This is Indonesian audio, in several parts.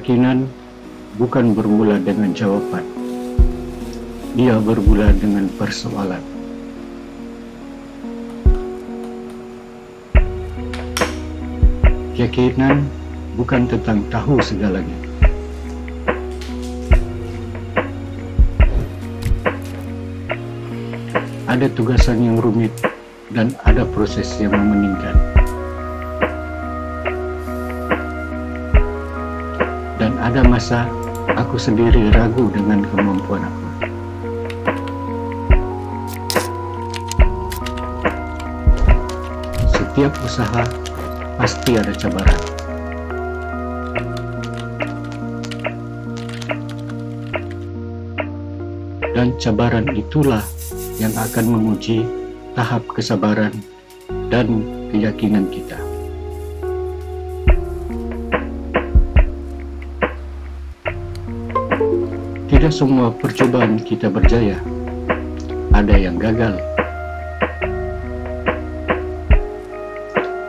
Keyakinan bukan bermula dengan jawaban, dia bermula dengan persoalan. Keyakinan bukan tentang tahu segalanya. Ada tugasan yang rumit dan ada proses yang memeningkan. Dan ada masa aku sendiri ragu dengan kemampuan aku. Setiap usaha pasti ada cabaran. Dan cabaran itulah yang akan menguji tahap kesabaran dan keyakinan kita. Tidak semua percobaan kita berjaya. Ada yang gagal.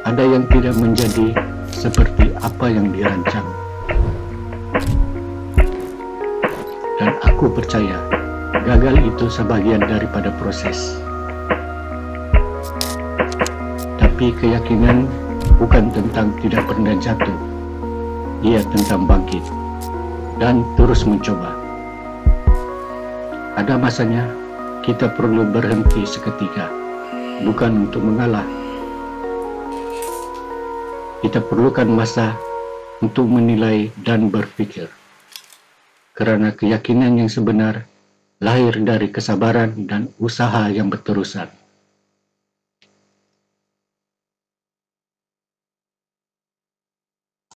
Ada yang tidak menjadi seperti apa yang dirancang. Dan aku percaya, gagal itu sebagian daripada proses. Tapi keyakinan bukan tentang tidak pernah jatuh. Ia tentang bangkit dan terus mencoba. Ada masanya kita perlu berhenti seketika, bukan untuk mengalah. Kita perlukan masa untuk menilai dan berpikir. Karena keyakinan yang sebenar lahir dari kesabaran dan usaha yang berterusan.